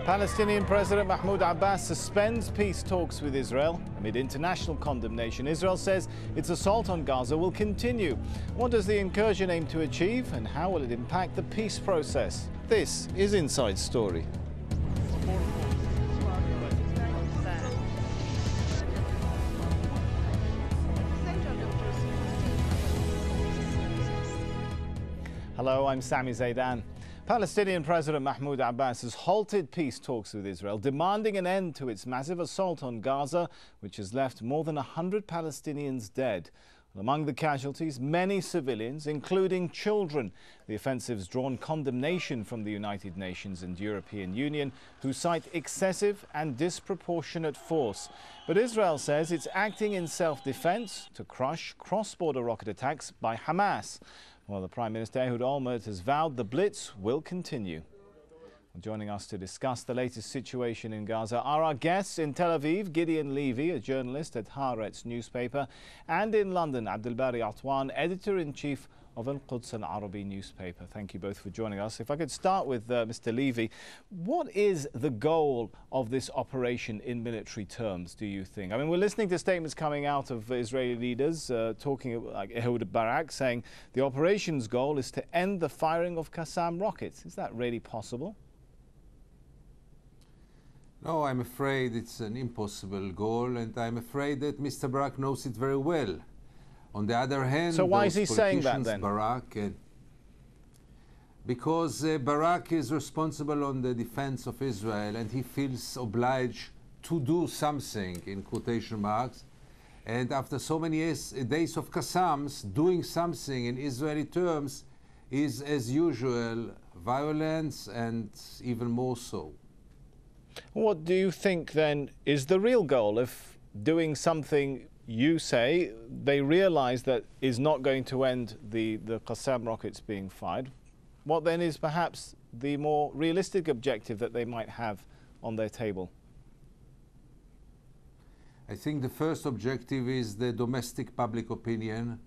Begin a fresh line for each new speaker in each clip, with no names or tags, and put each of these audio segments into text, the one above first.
Palestinian President Mahmoud Abbas suspends peace talks with Israel amid international condemnation. Israel says its assault on Gaza will continue. What does the incursion aim to achieve, and how will it impact the peace process? This is Inside Story. Hello, I'm Sami Zeidan. Palestinian President Mahmoud Abbas has halted peace talks with Israel, demanding an end to its massive assault on Gaza, which has left more than 100 Palestinians dead. Among the casualties, many civilians, including children. The offensive's drawn condemnation from the United Nations and European Union, who cite excessive and disproportionate force. But Israel says it's acting in self-defense to crush cross-border rocket attacks by Hamas. Well, the Prime Minister Ehud Olmert has vowed the blitz will continue. Joining us to discuss the latest situation in Gaza are our guests in Tel Aviv, Gideon Levy, a journalist at Haaretz newspaper, and in London, Abdelbari Atwan, editor-in-chief of Al-Quds Al-Arabi newspaper. Thank you both for joining us. If I could start with Mr. Levy, what is the goal of this operation in military terms, do you think? I mean, we're listening to statements coming out of Israeli leaders talking like Ehud Barak, saying the operation's goal is to end the firing of Qassam rockets. Is that really possible?
No, I'm afraid it's an impossible goal, and I'm afraid that Mr. Barak knows it very well. On the other hand,
so why is he saying that then?
Because Barak is responsible on the defense of Israel, and he feels obliged to do something, in quotation marks. And after so many days of Qassams, doing something in Israeli terms is, as usual, violence, and even more so.
What do you think then is the real goal? If doing something, you say, they realize that is not going to end the Qassam rockets being fired, what then is perhaps the more realistic objective that they might have on their table?
I think the first objective is the domestic public opinion,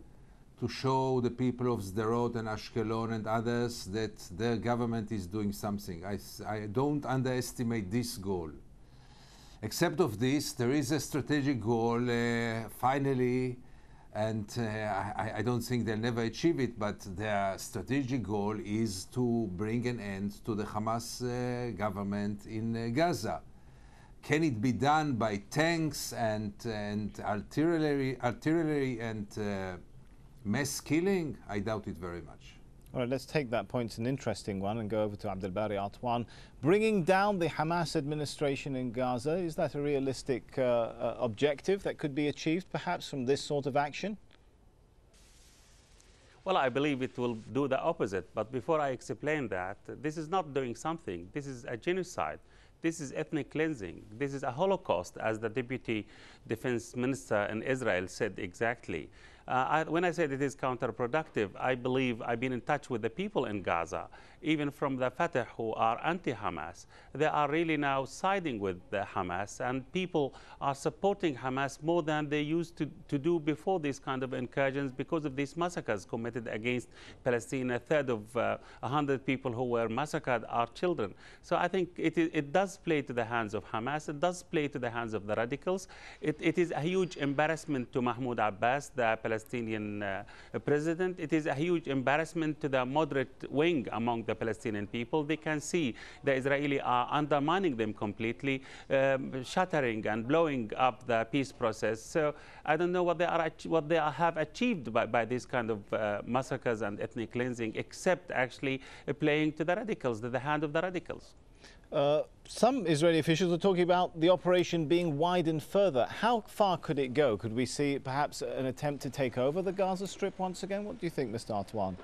to show the people of Sderot and Ashkelon and others that their government is doing something. I don't underestimate this goal. Except of this, there is a strategic goal, finally, and I don't think they'll never achieve it, but their strategic goal is to bring an end to the Hamas government in Gaza. Can it be done by tanks and artillery and mass killing? I doubt it very much.
All right, let's take that point, an interesting one, and go over to Abdelbari Atwan. Bringing down the Hamas administration in Gaza, is that a realistic objective that could be achieved perhaps from this sort of action?
Well, I believe it will do the opposite. But before I explain that, this is not doing something. This is a genocide. This is ethnic cleansing. This is a Holocaust, as the Deputy Defense Minister in Israel said exactly. When I said it is counterproductive, I believe I've been in touch with the people in Gaza, even from the Fatah, who are anti-Hamas. They are really now siding with the Hamas, and people are supporting Hamas more than they used to do before these kind of incursions, because of these massacres committed against Palestine. A third of 100 people who were massacred are children. So I think it does play to the hands of Hamas. It does play to the hands of the radicals. It is a huge embarrassment to Mahmoud Abbas, the Palestinian president. It is a huge embarrassment to the moderate wing among the Palestinian people. They can see the Israelis are undermining them completely, shattering and blowing up the peace process. So I don't know what they have achieved by this kind of massacres and ethnic cleansing, except actually playing to the radicals, the hand of the radicals.
Some Israeli officials are talking about the operation being widened further. How far could it go? Could we see perhaps an attempt to take over the Gaza Strip once again? What do you think, Mr. Atwan?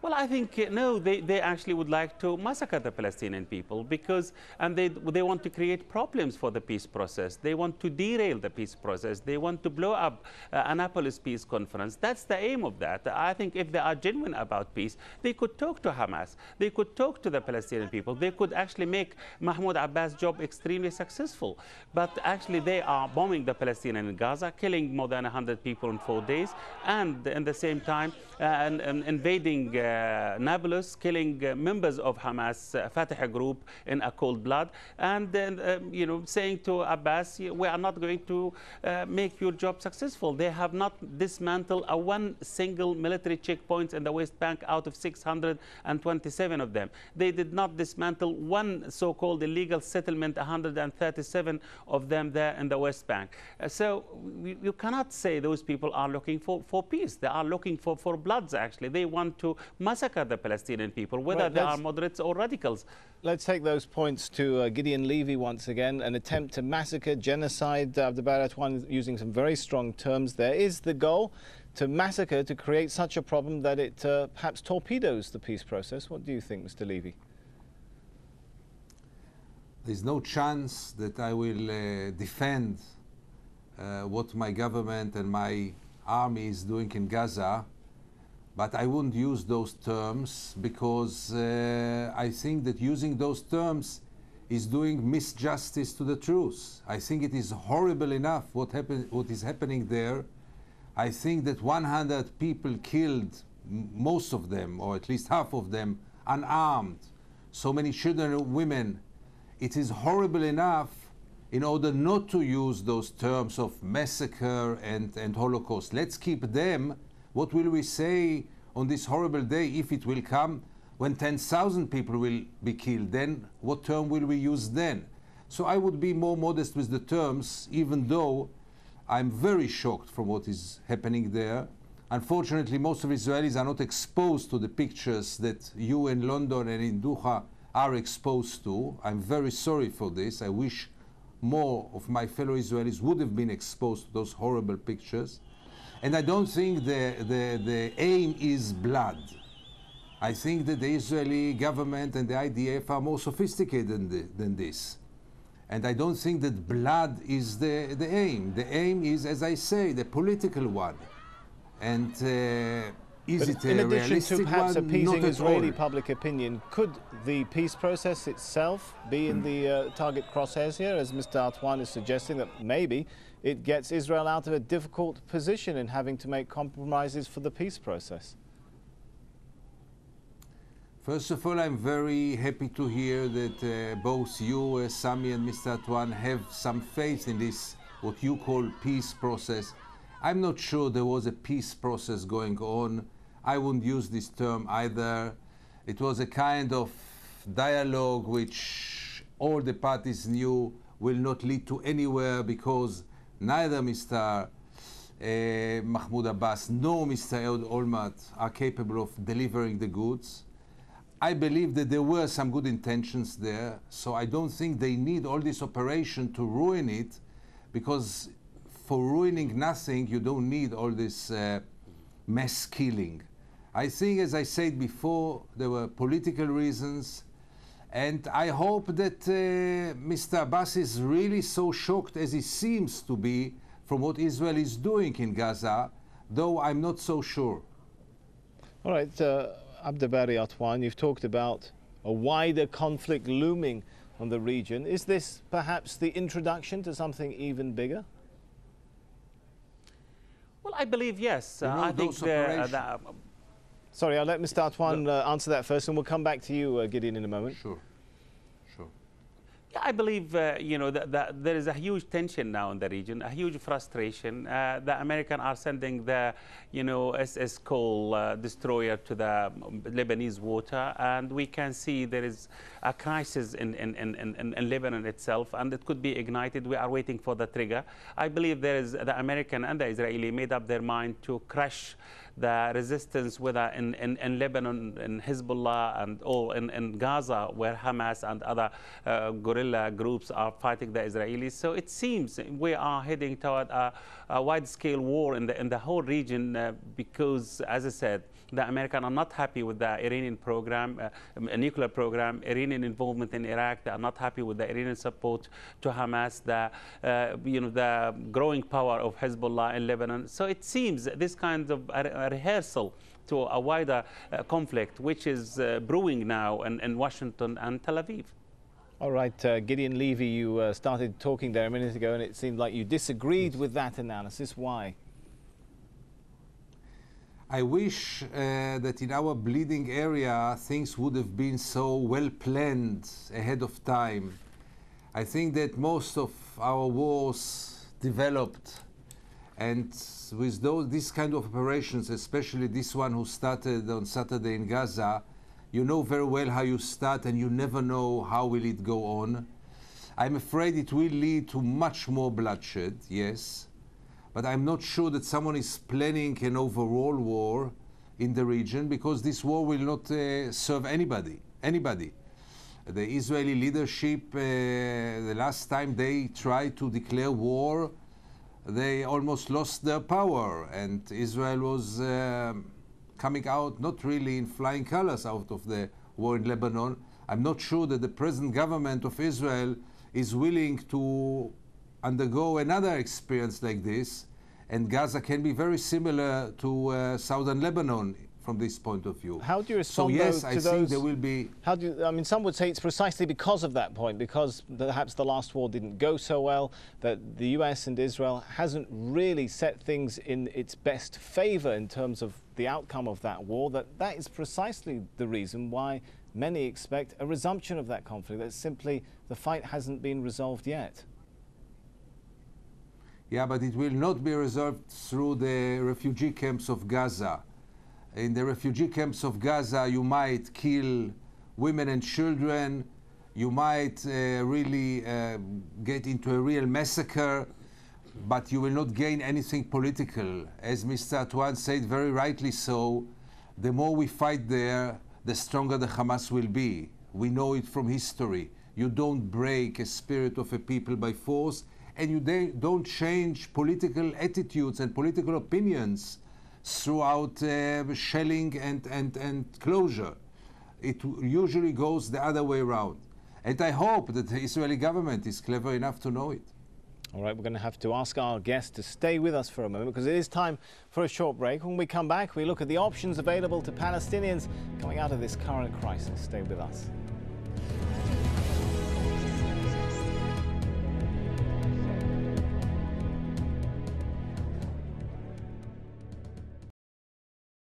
Well, I think, no, they actually would like to massacre the Palestinian people because, and they want to create problems for the peace process. They want to derail the peace process. They want to blow up Annapolis Peace Conference. That's the aim of that. I think if they are genuine about peace, they could talk to Hamas. They could talk to the Palestinian people. They could actually make Mahmoud Abbas' job extremely successful. But actually, they are bombing the Palestinians in Gaza, killing more than 100 people in 4 days, and at the same time invading Nablus, killing members of Hamas Fatah group in a cold blood, and then saying to Abbas, we are not going to make your job successful. They have not dismantled one single military checkpoint in the West Bank out of 627 of them. They did not dismantle one so-called illegal settlement, 137 of them there in the West Bank. So you cannot say those people are looking for peace. They are looking for bloods, actually. They want to massacre the Palestinian people, whether they are moderates or radicals.
Let's take those points to Gideon Levy once again. An attempt to massacre, genocide, Abdelbari Atwan using some very strong terms there. Is the goal to massacre, to create such a problem that it perhaps torpedoes the peace process? What do you think, Mr. Levy?
There's no chance that I will defend what my government and my army is doing in Gaza, but I wouldn't use those terms because I think that using those terms is doing misjustice to the truth. I think it is horrible enough what is happening there. I think that 100 people killed, most of them, or at least half of them, unarmed, so many children and women. It is horrible enough in order not to use those terms of massacre and Holocaust. Let's keep them. What will we say on this horrible day, if it will come, when 10,000 people will be killed? Then what term will we use then? So I would be more modest with the terms, even though I'm very shocked from what is happening there. Unfortunately, most of Israelis are not exposed to the pictures that you in London and in Doha are exposed to. I'm very sorry for this. I wish more of my fellow Israelis would have been exposed to those horrible pictures. And I don't think the aim is blood. I think that the Israeli government and the IDF are more sophisticated than this. And I don't think that blood is the aim. The aim is, as I say, the political one. And is it a realistic one?
In addition to perhaps appeasing Israeli
all.
public opinion, could the peace process itself be in the target crosshairs here, as Mr. Atwan is suggesting, that maybe it gets Israel out of a difficult position in having to make compromises for the peace process?
First of all, I'm very happy to hear that both you, Sami and Mr. Atwan, have some faith in this, what you call peace process. I'm not sure there was a peace process going on. I wouldn't use this term either. It was a kind of dialogue which all the parties knew will not lead to anywhere, because neither Mr. Mahmoud Abbas nor Mr. Ehud Olmert are capable of delivering the goods. I believe that there were some good intentions there, so I don't think they need all this operation to ruin it, because for ruining nothing, you don't need all this mass killing. I think, as I said before, there were political reasons, and I hope that Mr. Abbas is really so shocked as he seems to be from what Israel is doing in Gaza, though I'm not so sure.
All right, Abdelbari Atwan, you've talked about a wider conflict looming on the region. Is this perhaps the introduction to something even bigger?
Well, I believe yes. I think
Sorry, I'll let Mr. Atwan answer that first, and we'll come back to you, Gideon, in a moment.
Sure, sure.
Yeah, I believe that there is a huge tension now in the region, a huge frustration. The Americans are sending the SS Cole destroyer to the Lebanese water, and we can see there is a crisis in Lebanon itself, and it could be ignited. We are waiting for the trigger. I believe there is the American and the Israeli made up their mind to crush the resistance, whether in Lebanon, in Hezbollah, and all in Gaza, where Hamas and other guerrilla groups are fighting the Israelis. So it seems we are heading toward a wide-scale war in the whole region because, as I said, the Americans are not happy with the Iranian program, nuclear program, Iranian involvement in Iraq. They are not happy with the Iranian support to Hamas, the growing power of Hezbollah in Lebanon. So it seems this kind of a rehearsal to a wider conflict, which is brewing now in Washington and Tel Aviv.
All right, Gideon Levy, you started talking there a minute ago, and it seemed like you disagreed with that analysis. Why?
I wish that in our bleeding area things would have been so well planned ahead of time. I think that most of our wars developed, and with these kind of operations, especially this one who started on Saturday in Gaza, you know very well how you start and you never know how will it go on. I'm afraid it will lead to much more bloodshed, yes. But I'm not sure that someone is planning an overall war in the region, because this war will not serve anybody. The Israeli leadership, the last time they tried to declare war, they almost lost their power, and Israel was coming out not really in flying colors out of the war in Lebanon. I'm not sure that the present government of Israel is willing to undergo another experience like this, and Gaza can be very similar to southern Lebanon from this point of view.
How do you respond,
so yes,
to
I
those?
think there will be.
How do you, I mean, some would say it's precisely because of that point, because perhaps the last war didn't go so well, that the US and Israel hasn't really set things in its best favor in terms of the outcome of that war, that is precisely the reason why many expect a resumption of that conflict, that simply the fight hasn't been resolved yet.
Yeah, but it will not be resolved through the refugee camps of Gaza. In the refugee camps of Gaza, you might kill women and children, you might really get into a real massacre, but you will not gain anything political. As Mr. Atwan said very rightly so, the more we fight there, the stronger the Hamas will be. We know it from history. You don't break a spirit of a people by force, and you don't change political attitudes and political opinions throughout shelling and closure. It usually goes the other way around. And I hope that the Israeli government is clever enough to know it.
All right, we're going to have to ask our guest to stay with us for a moment, because it is time for a short break. When we come back, we look at the options available to Palestinians coming out of this current crisis. Stay with us.